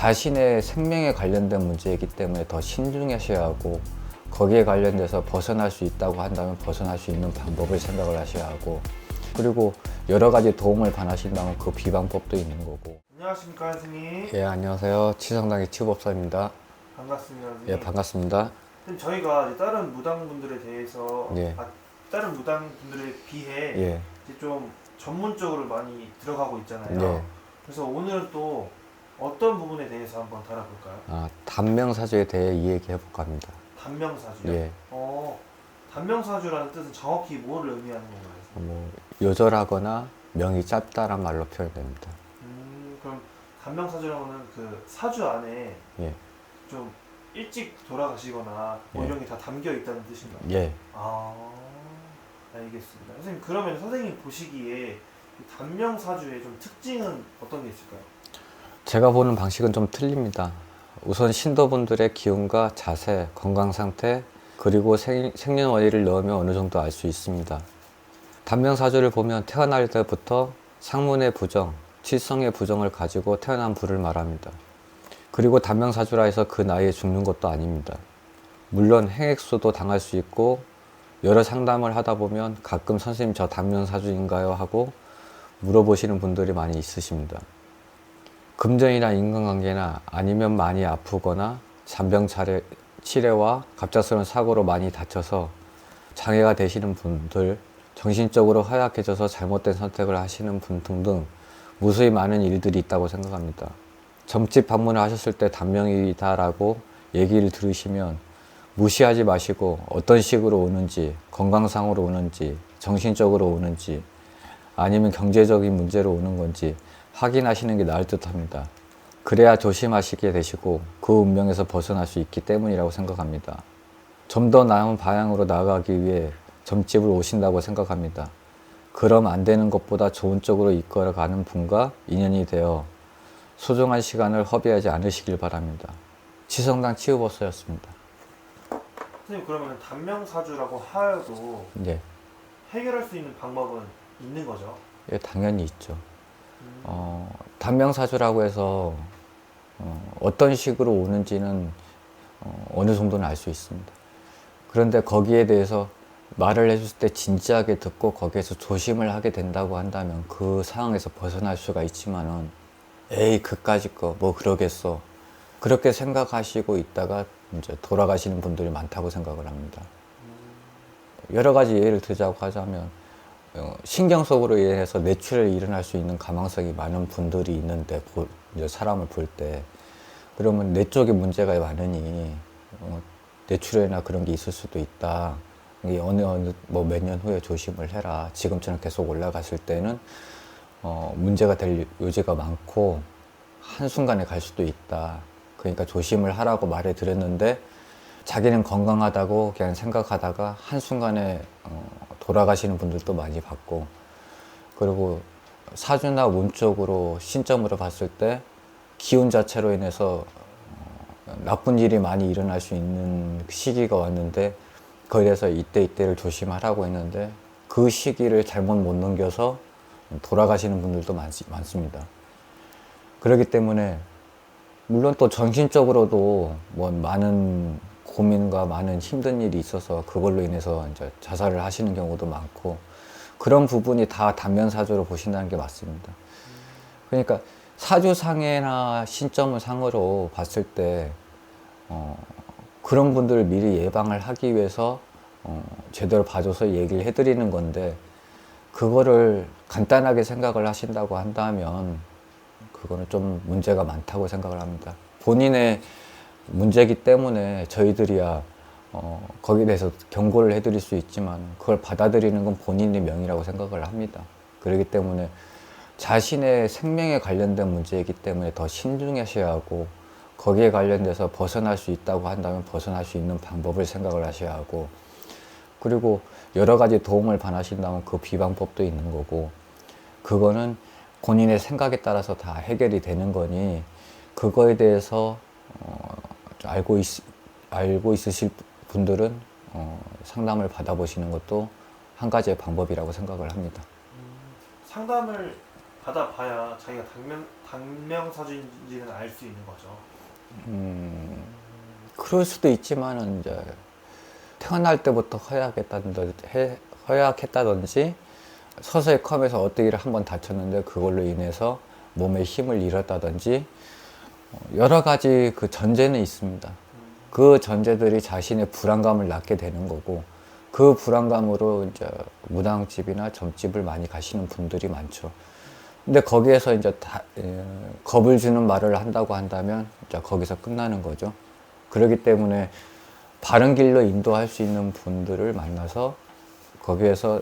자신의 생명에 관련된 문제이기 때문에 더 신중하셔야 하고, 거기에 관련돼서 벗어날 수 있다고 한다면 벗어날 수 있는 방법을 생각을 하셔야 하고, 그리고 여러 가지 도움을 받으신다면 그 비방법도 있는 거고. 안녕하십니까 선생님. 예, 안녕하세요. 치성당의 치유법사입니다. 반갑습니다 선생님. 예, 반갑습니다. 선생님, 저희가 이제 다른 무당분들에 대해서 예. 다른 무당분들에 비해 예, 이제 좀 전문적으로 많이 들어가고 있잖아요. 예. 그래서 오늘은 또 어떤 부분에 대해서 한번 다뤄볼까요? 단명사주에 대해 이야기해 볼까 합니다. 단명사주요? 예. 단명사주라는 뜻은 정확히 뭐를 의미하는 건가요? 요절하거나 명이 짧다란 말로 표현됩니다. 그럼 단명사주라는 그 사주 안에 예. 좀 일찍 돌아가시거나 뭐 예. 이런 게 다 담겨 있다는 뜻인가요? 예. 알겠습니다. 선생님, 그러면 선생님 보시기에 이 단명사주의 좀 특징은 어떤 게 있을까요? 제가 보는 방식은 좀 틀립니다. 우선 신도분들의 기운과 자세, 건강 상태, 그리고 생년월일을 넣으면 어느 정도 알 수 있습니다. 단명사주를 보면 태어날 때부터 상문의 부정, 칠성의 부정을 가지고 태어난 부를 말합니다. 그리고 단명사주라 해서 그 나이에 죽는 것도 아닙니다. 물론 행액수도 당할 수 있고, 여러 상담을 하다 보면 가끔 선생님 저 단명사주인가요? 하고 물어보시는 분들이 많이 있으십니다. 금전이나 인간관계나 아니면 많이 아프거나 잔병 치레와 갑작스러운 사고로 많이 다쳐서 장애가 되시는 분들, 정신적으로 허약해져서 잘못된 선택을 하시는 분 등등 무수히 많은 일들이 있다고 생각합니다. 점집 방문을 하셨을 때 단명이다라고 얘기를 들으시면 무시하지 마시고 어떤 식으로 오는지, 건강상으로 오는지, 정신적으로 오는지, 아니면 경제적인 문제로 오는 건지 확인하시는 게 나을 듯 합니다. 그래야 조심하시게 되시고 그 운명에서 벗어날 수 있기 때문이라고 생각합니다. 좀 더 나은 방향으로 나아가기 위해 점집을 오신다고 생각합니다. 그럼 안 되는 것보다 좋은 쪽으로 이끌어가는 분과 인연이 되어 소중한 시간을 허비하지 않으시길 바랍니다. 치성당 치유법사였습니다. 선생님, 그러면 단명사주라고 하여도 예, 해결할 수 있는 방법은 있는 거죠? 예, 당연히 있죠. 단명사주라고 해서 어떤 식으로 오는지는 어느 정도는 알 수 있습니다. 그런데 거기에 대해서 말을 해줬을 때 진지하게 듣고 거기에서 조심을 하게 된다고 한다면 그 상황에서 벗어날 수가 있지만은 에이 그까짓 거 뭐 그러겠어 그렇게 생각하시고 있다가 이제 돌아가시는 분들이 많다고 생각을 합니다. 여러 가지 예를 들자고 하자면 신경속으로 인해서 뇌출혈이 일어날 수 있는 가망성이 많은 분들이 있는데 이제 사람을 볼 때 그러면 뇌 쪽에 문제가 많으니 뇌출혈이나 그런 게 있을 수도 있다. 이게 어느 뭐 몇 년 후에 조심을 해라. 지금처럼 계속 올라갔을 때는 문제가 될 요지가 많고 한순간에 갈 수도 있다. 그러니까 조심을 하라고 말해 드렸는데 자기는 건강하다고 그냥 생각하다가 한순간에 돌아가시는 분들도 많이 봤고, 그리고 사주나 운 쪽으로 신점으로 봤을 때 기운 자체로 인해서 나쁜 일이 많이 일어날 수 있는 시기가 왔는데 거기에 대해서 이때를 조심하라고 했는데 그 시기를 잘못 못 넘겨서 돌아가시는 분들도 많습니다. 그렇기 때문에 물론 또 정신적으로도 뭐 많은 고민과 많은 힘든 일이 있어서 그걸로 인해서 이제 자살을 하시는 경우도 많고, 그런 부분이 다 단면사주로 보신다는 게 맞습니다. 그러니까 사주상해나 신점을 상으로 봤을 때 그런 분들을 미리 예방을 하기 위해서 제대로 봐줘서 얘기를 해드리는 건데, 그거를 간단하게 생각을 하신다고 한다면 그거는 좀 문제가 많다고 생각을 합니다. 본인의 문제이기 때문에 저희들이야 거기에 대해서 경고를 해드릴 수 있지만 그걸 받아들이는 건 본인의 명이라고 생각을 합니다. 그렇기 때문에 자신의 생명에 관련된 문제이기 때문에 더 신중하셔야 하고, 거기에 관련돼서 벗어날 수 있다고 한다면 벗어날 수 있는 방법을 생각을 하셔야 하고, 그리고 여러 가지 도움을 받으신다면 그 비방법도 있는 거고, 그거는 본인의 생각에 따라서 다 해결이 되는 거니 그거에 대해서 알고 있으실 분들은 상담을 받아보시는 것도 한 가지의 방법이라고 생각을 합니다. 상담을 받아봐야 자기가 당명사주인지는 알 수 있는 거죠. 그럴 수도 있지만은 이제 태어날 때부터 허약했다든지 서서히 커면서 어떻게 한번 다쳤는데 그걸로 인해서 몸에 힘을 잃었다든지 여러 가지 그 전제는 있습니다. 그 전제들이 자신의 불안감을 낳게 되는 거고 그 불안감으로 이제 무당집이나 점집을 많이 가시는 분들이 많죠. 근데 거기에서 이제 겁을 주는 말을 한다고 한다면 이제 거기서 끝나는 거죠. 그렇기 때문에 바른 길로 인도할 수 있는 분들을 만나서 거기에서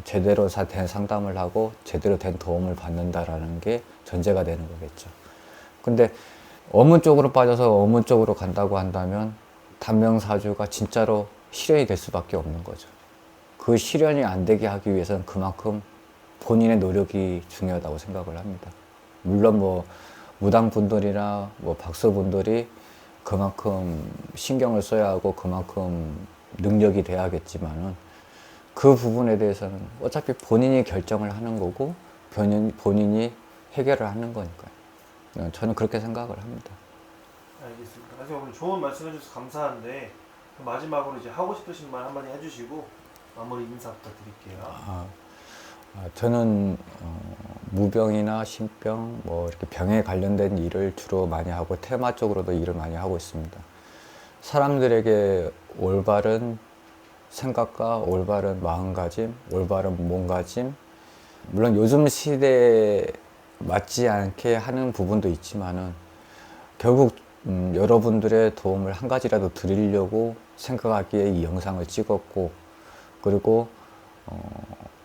제대로 된 상담을 하고 제대로 된 도움을 받는다라는 게 전제가 되는 거겠죠. 근데 어문 쪽으로 빠져서 어문 쪽으로 간다고 한다면 단명사주가 진짜로 실현이 될 수밖에 없는 거죠. 그 실현이 안 되게 하기 위해서는 그만큼 본인의 노력이 중요하다고 생각을 합니다. 물론 뭐 무당분들이나 뭐 박사분들이 그만큼 신경을 써야 하고 그만큼 능력이 돼야겠지만은 그 부분에 대해서는 어차피 본인이 결정을 하는 거고 본인이 해결을 하는 거니까요. 저는 그렇게 생각을 합니다. 알겠습니다. 선생님 오늘 좋은 말씀 해주셔서 감사한데 마지막으로 이제 하고 싶으신 말 한마디 해주시고 마무리 인사 부탁드릴게요. 저는 무병이나 신병 뭐 이렇게 병에 관련된 일을 주로 많이 하고 테마 쪽으로도 일을 많이 하고 있습니다. 사람들에게 올바른 생각과 올바른 마음가짐, 올바른 몸가짐, 물론 요즘 시대에 맞지 않게 하는 부분도 있지만은 결국 여러분들의 도움을 한 가지라도 드리려고 생각하기에 이 영상을 찍었고 그리고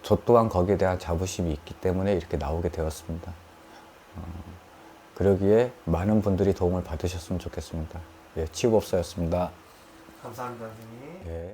저 또한 거기에 대한 자부심이 있기 때문에 이렇게 나오게 되었습니다. 그러기에 많은 분들이 도움을 받으셨으면 좋겠습니다. 예, 치유법사였습니다. 감사합니다, 선생님. 예.